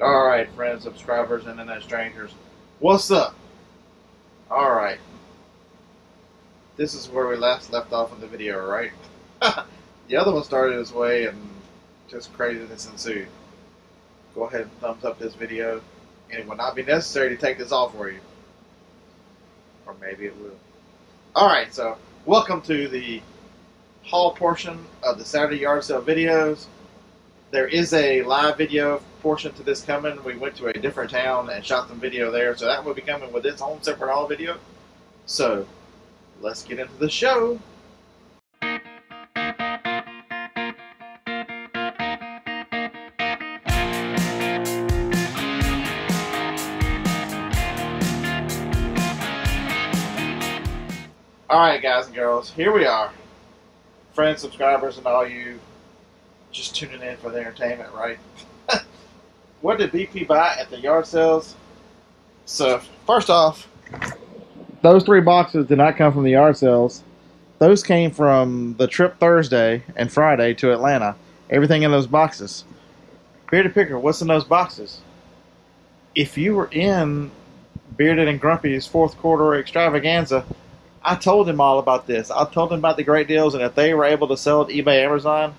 Alright, friends, subscribers, internet strangers. What's up? Alright. This is where we left off in the video, right? The other one started this way and just craziness ensued. Go ahead and thumbs up this video. And it will not be necessary to take this off for you. Or maybe it will. Alright, so welcome to the haul portion of the Saturday yard sale videos. There is a live video portion to this coming. We went to a different town and shot some video there, so that will be coming with its own separate haul video. So, let's get into the show. Alright guys and girls, here we are. Friends, subscribers, and all you just tuning in for the entertainment, right? What did BP buy at the yard sales? So, first off, those 3 boxes did not come from the yard sales. Those came from the trip Thursday and Friday to Atlanta. Everything in those boxes. Bearded Picker, what's in those boxes? If you were in Bearded and Grumpy's 4th quarter extravaganza, I told them all about this. I told them about the great deals, and if they were able to sell it eBay, Amazon,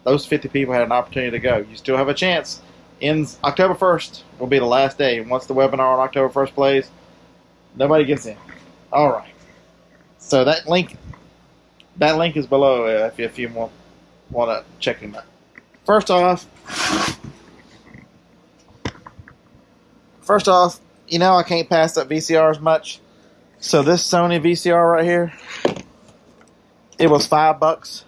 those 50 people had an opportunity to go. You still have a chance. Ends October 1st will be the last day. Once the webinar on October 1st plays, nobody gets in. All right. So that link is below if you want to check them out. First off, you know I can't pass up VCRs much. So this Sony VCR right here, it was $5.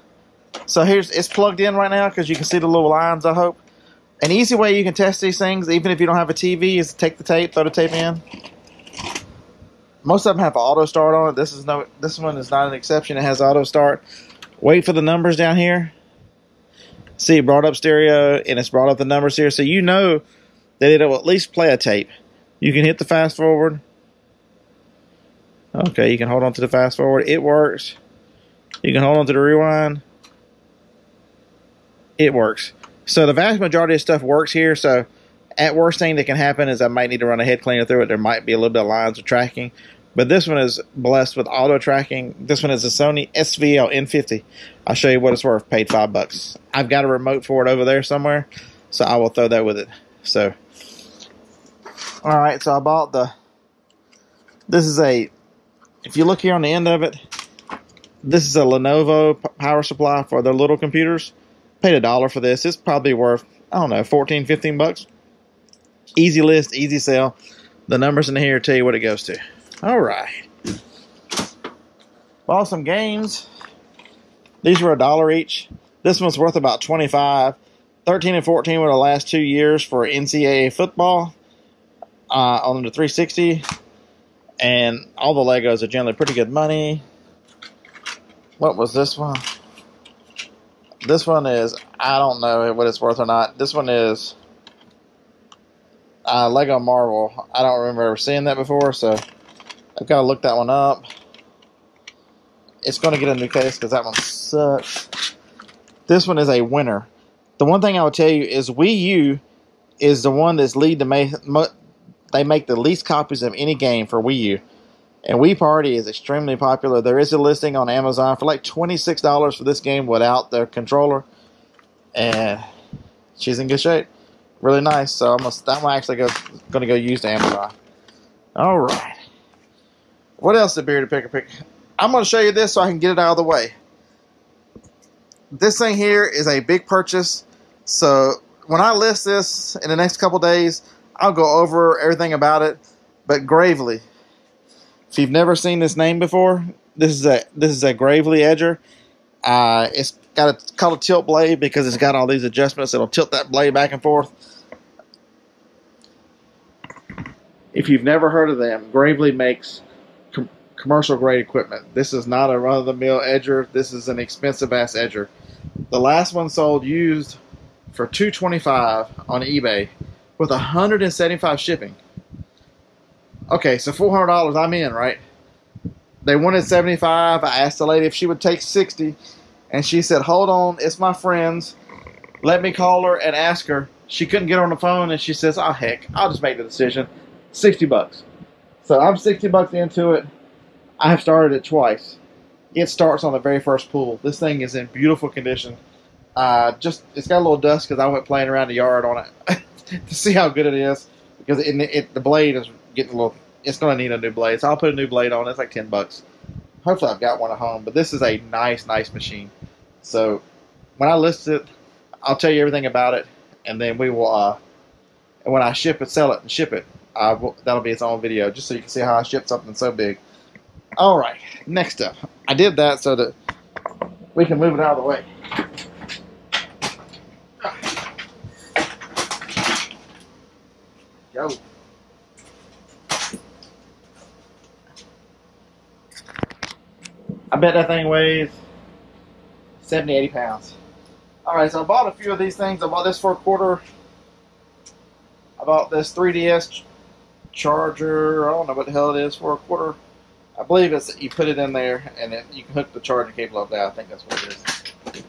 So it's plugged in right now because you can see the little lines, I hope. An easy way you can test these things, even if you don't have a TV, is to take the tape, throw the tape in. Most of them have auto start on it. This one is not an exception. It has auto start. Wait for the numbers down here. See, it brought up stereo, and it's brought up the numbers here. So you know that it'll at least play a tape. You can hit the fast forward. Okay, you can hold on to the fast forward. It works. You can hold on to the rewind. It works. So the vast majority of stuff works here. So at worst thing that can happen is I might need to run a head cleaner through it. There might be a little bit of lines of tracking. But this one is blessed with auto tracking. This one is a Sony SVL N50. I'll show you what it's worth. Paid $5. I've got a remote for it over there somewhere. So I will throw that with it. So, alright, so I bought if you look here on the end of it, this is a Lenovo power supply for their little computers. Paid $1 for this. It's probably worth, I don't know, 14, 15 bucks. Easy list, easy sell. The numbers in here tell you what it goes to. Alright. Bought some games. These were $1 each. This one's worth about 25. 13 and 14 were the last 2 years for NCAA football on the 360. And all the Legos are generally pretty good money. What was this one? This one is, I don't know what it's worth or not. This one is Lego Marvel. I don't remember ever seeing that before, so I've got to look that one up. It's going to get a new case because that one sucks. This one is a winner. The one thing I would tell you is Wii U is the one that's they make the least copies of any game for Wii U. And Wii Party is extremely popular. There is a listing on Amazon for like $26 for this game without the controller. And she's in good shape. Really nice. So that one actually going to go use to Amazon. Alright. What else did Bearded Picker pick? I'm going to show you this so I can get it out of the way. This thing here is a big purchase. So when I list this in the next couple days, I'll go over everything about it. But Gravely. If you've never seen this name before, this is a Gravely edger. It's called a tilt blade because it's got all these adjustments that'll tilt that blade back and forth. If you've never heard of them, Gravely makes commercial grade equipment. This is not a run-of-the-mill edger. This is an expensive ass edger. The last one sold used for $225 on eBay with $175 shipping. Okay, so $400, I'm in, right? They wanted $75. I asked the lady if she would take $60, and she said, hold on, it's my friends. Let me call her and ask her She couldn't get on the phone, and she says, "Oh heck, I'll just make the decision." $60. So I'm $60 into it. I have started it twice. It starts on the very first pull. This thing is in beautiful condition. Just it's got a little dust because I went playing around the yard on it to see how good it is. Because the blade is getting a little. It's going to need a new blade, so I'll put a new blade on. It's like $10. Hopefully, I've got one at home. But this is a nice machine. So when I list it, I'll tell you everything about it, and then we will. And when I sell it and ship it, that'll be its own video, just so you can see how I ship something so big. All right, next up, I did that so that we can move it out of the way. Go. I bet that thing weighs 70, 80 pounds. All right, so I bought a few of these things. I bought this for $25. I bought this 3DS charger. I don't know what the hell it is for $25. I believe it's you put it in there and you can hook the charger cable up there. I think that's what it is.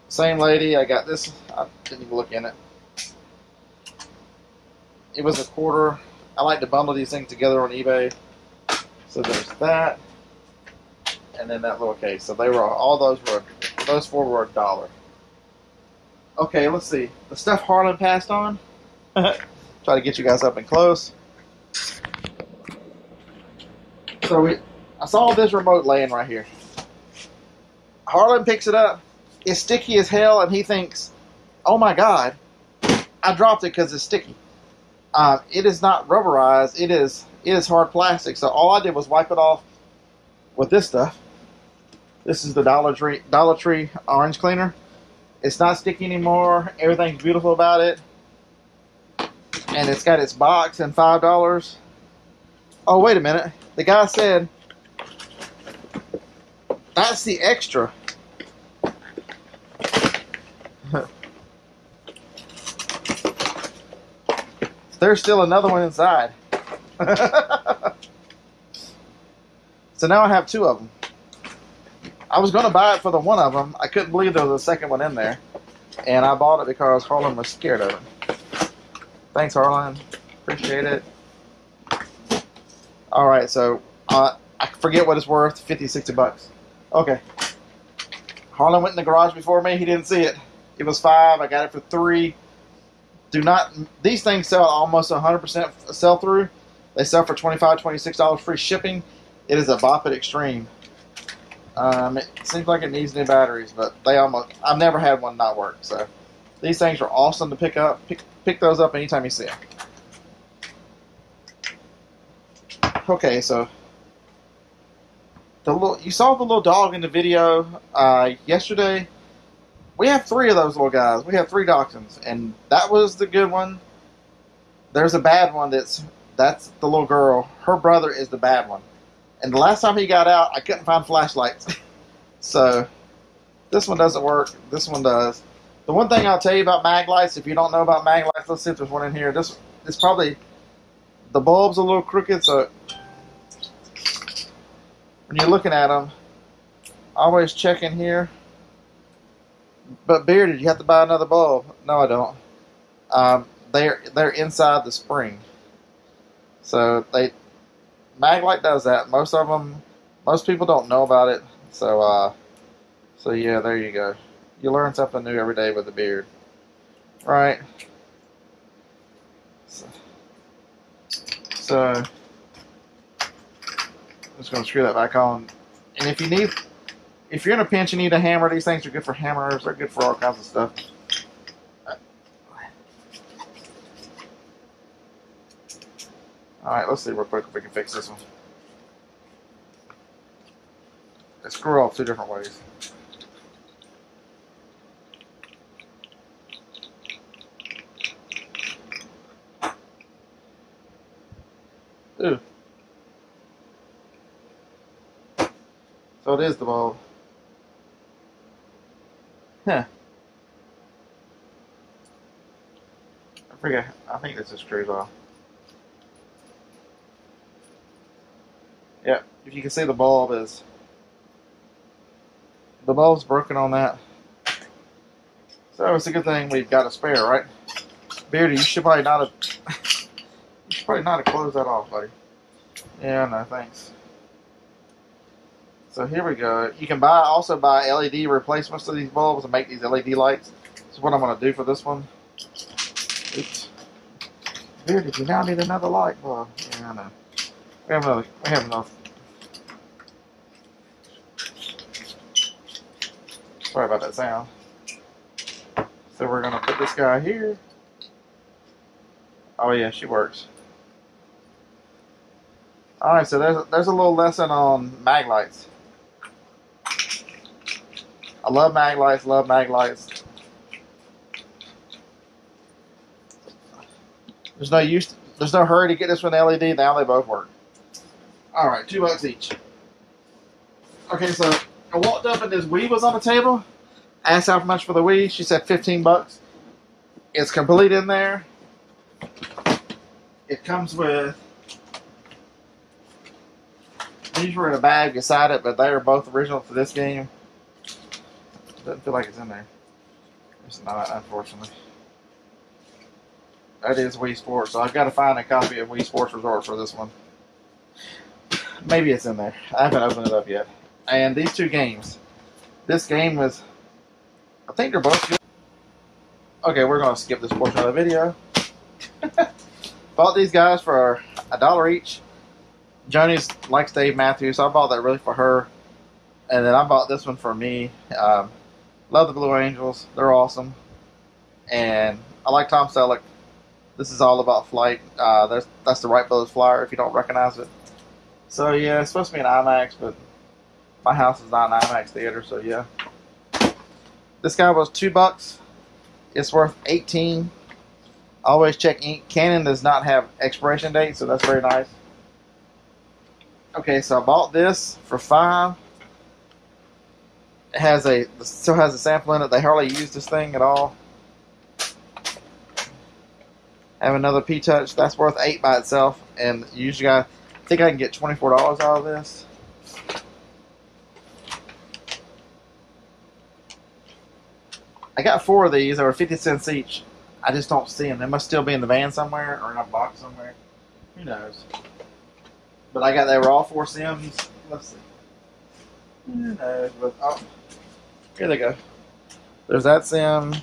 Same lady. I got this. I didn't even look in it. It was $25. I like to bundle these things together on eBay. So there's that, and then that little case. So those four were $1. Okay, let's see. The stuff Harlan passed on. Try to get you guys up and close. So I saw this remote laying right here. Harlan picks it up. It's sticky as hell, and he thinks, "Oh my God, I dropped it because it's sticky." It is not rubberized. It is hard plastic. So all I did was wipe it off with this stuff. This is the Dollar Tree orange cleaner. It's not sticky anymore. Everything's beautiful about it. And it's got its box and $5. Oh, wait a minute. The guy said, that's the extra. There's still another one inside. So now I have two of them. I was going to buy it for the one of them. I couldn't believe there was a second one in there. And I bought it because Harlan was scared of it. Thanks, Harlan. Appreciate it. All right, so I forget what it's worth, 50, 60 bucks. Okay. Harlan went in the garage before me. He didn't see it. It was $5. I got it for $3. These things sell almost 100% sell through. They sell for $25, $26 free shipping. It is a Bop It Extreme. It seems like it needs new batteries, but I've never had one not work. So these things are awesome to pick up. Pick those up anytime you see them. Okay, so you saw the little dog in the video yesterday. We have 3 of those little guys. We have 3 dachshunds, and that was the good one. There's a bad one that's the little girl. Her brother is the bad one. And the last time he got out, I couldn't find flashlights. So this one doesn't work. This one does. The one thing I'll tell you about mag lights, if you don't know about mag lights, let's see if there's one in here. This is probably, the bulb's a little crooked, so when you're looking at them, always check in here. But Bearded, you have to buy another bulb. No, I don't. They're inside the spring. So Maglite does that. Most people don't know about it. So yeah, there you go. You learn something new every day with the Beard, right? So I'm just gonna screw that back on. And if you're in a pinch and need a hammer, these things are good for hammers. They're good for all kinds of stuff. Alright, let's see real quick if we can fix this one. They screw off 2 different ways. Ooh. So it is the bulb. Huh. I think this is screws off. Yeah, if you can see the bulb's broken on that. So it's a good thing we've got a spare, right? Beardy, you should probably not have closed that off, buddy. Yeah, no, thanks. So here we go. You can also buy LED replacements to these bulbs and make these LED lights. So what I'm going to do for this one. Oops. Beardy, you now need another light bulb. Yeah, I know. We have enough. Sorry about that sound. So we're going to put this guy here. Oh yeah, she works. Alright, so there's a little lesson on mag lights. I love mag lights, love mag lights. There's no hurry to get this one LED. Now they both work. Alright, $2 each. Okay, so I walked up and this Wii was on the table. I asked how much for the Wii. She said $15. It's complete in there. It comes with, these were in a bag beside it, but they are both original to this game. Doesn't feel like it's in there. It's not, unfortunately. That is Wii Sports, so I've got to find a copy of Wii Sports Resort for this one. Maybe it's in there. I haven't opened it up yet. And these two games. This game is, I think they're both good. Okay, we're going to skip this portion of the video. Bought these guys for $1 each. Joni's likes Dave Matthews, so I bought that really for her. And then I bought this one for me. Love the Blue Angels. They're awesome. And I like Tom Selleck. This is all about flight. That's the Wright Brothers flyer if you don't recognize it. So yeah, it's supposed to be an IMAX, but my house is not an IMAX theater, so yeah. This guy was $2. It's worth $18. Always check ink. Canon does not have expiration date, so that's very nice. Okay, so I bought this for $5. It still has a sample in it. They hardly use this thing at all. Have another P-Touch. That's worth $8 by itself, and usually I think I can get $24 out of this. I got 4 of these. They were 50 cents each. I just don't see them. They must still be in the van somewhere or in a box somewhere. Who knows? But they were all 4 Sims. Let's see. Who knows? But, oh, here they go. There's that Sim.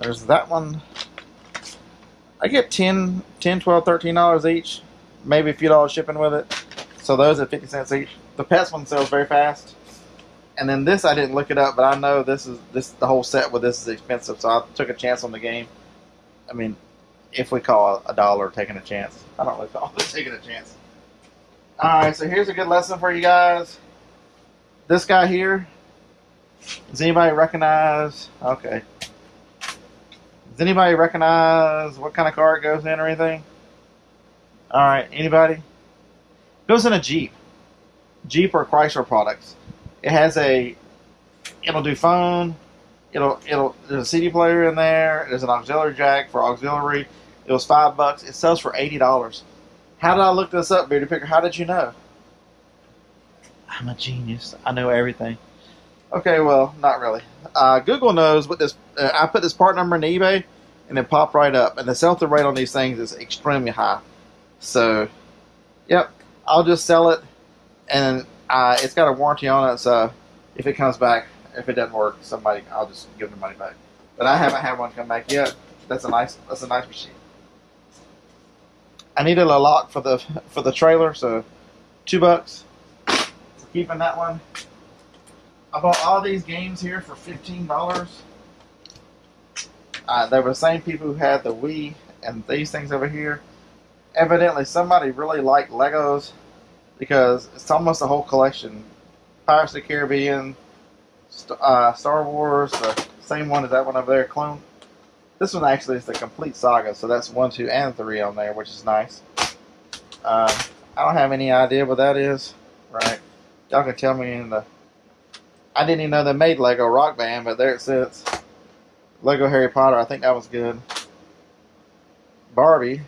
There's that one. I get $10, $12, $13 each. Maybe a few dollars shipping with it. So those at 50 cents each. The Pets one sells very fast. And then this, I didn't look it up, but I know the whole set with this is expensive, so I took a chance on the game. I mean, if we call $1 taking a chance. I don't really call it taking a chance. Alright, so here's a good lesson for you guys. This guy here, does anybody recognize, okay. Does anybody recognize what kind of car it goes in or anything? Alright, anybody? It goes in a Jeep. Jeep or Chrysler products. It has it'll do phone, there's a CD player in there, there's an auxiliary jack for auxiliary. It was $5. It sells for $80. How did I look this up, Beardy Picker? How did you know? I'm a genius. I know everything. Okay, well, not really. Google knows what this, I put this part number in eBay and it popped right up. And the sell-through rate on these things is extremely high. So, yep, I'll just sell it and it's got a warranty on it, so if it comes back, if it doesn't work, I'll just give them the money back. But I haven't had one come back yet. That's a nice machine. I needed a lock for the trailer, so $2. Keeping that one. I bought all these games here for $15. They were the same people who had the Wii and these things over here. Evidently, somebody really liked Legos, because it's almost a whole collection. Pirates of the Caribbean, Star Wars, the same one as that one over there, Clone. This one actually is the complete saga, so that's 1, 2, and 3 on there, which is nice. I don't have any idea what that is, right? Y'all can tell me in the... I didn't even know they made Lego Rock Band, but there it sits. Lego Harry Potter, I think that was good. Barbie.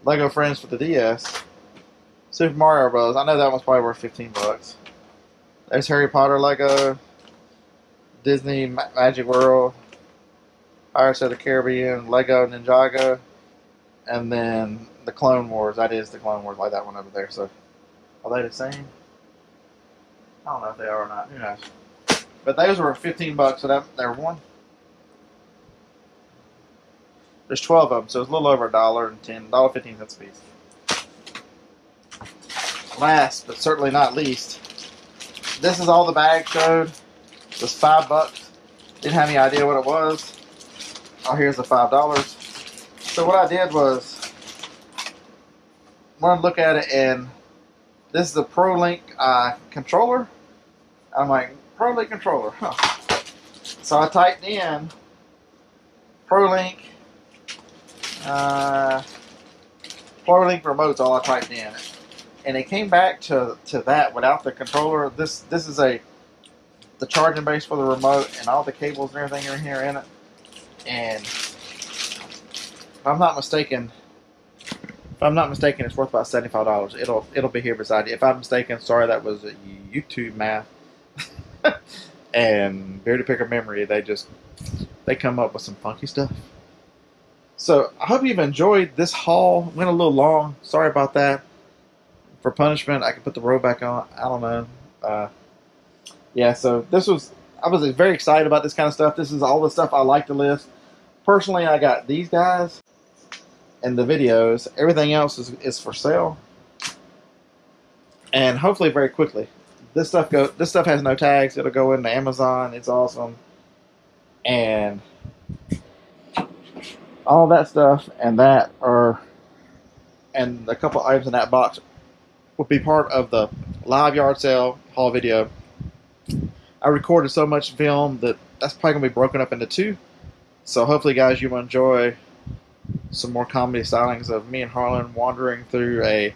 Lego Friends for the DS. Super Mario Bros. I know that one's probably worth $15. There's Harry Potter Lego. Disney Magic World. Pirates of the Caribbean, Lego Ninjago, and then the Clone Wars. That is the Clone Wars, like that one over there. So, are they the same? I don't know if they are or not. Who knows? But those were $15, so that they're one. There's 12 of them, so it's a little over $1.15 a piece. Last, but certainly not least, this is all the bag showed. It was $5. Didn't have any idea what it was. Oh, here's the $5. So what I did was, wanted to look at it, and this is the ProLink controller. I'm like, ProLink controller, huh? So I typed in ProLink. ProLink remote's all I typed in, and it came back to that without the controller. This is the charging base for the remote, and all the cables and everything are here in it. And if I'm not mistaken, it's worth about $75. It'll be here beside you. If I'm mistaken, sorry, that was YouTube math. And Bearded Picker Memory, they come up with some funky stuff. So I hope you've enjoyed this haul. Went a little long. Sorry about that. For punishment, I can put the robe back on. I don't know. Yeah, so I was very excited about this kind of stuff. This is all the stuff I like to list. Personally, I got these guys and the videos. Everything else is for sale. And hopefully very quickly. This stuff has no tags. It'll go into Amazon. It's awesome. And all that stuff and a couple items in that box will be part of the live yard sale haul video. I recorded so much film that's probably gonna be broken up into two. So hopefully, guys, you will enjoy some more comedy stylings of me and Harlan wandering through a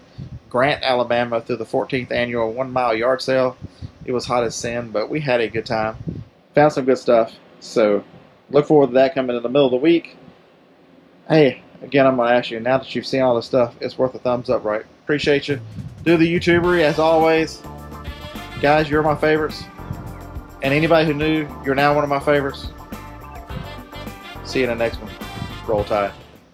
Grant, Alabama, through the 14th annual 1 mile yard sale. It was hot as sin, but we had a good time. Found some good stuff. So look forward to that coming in the middle of the week. Hey, again, I'm going to ask you, now that you've seen all this stuff, it's worth a thumbs up, right? Appreciate you. Do the YouTubery, as always. Guys, you're my favorites. And anybody who knew, you're now one of my favorites. See you in the next one. Roll Tide.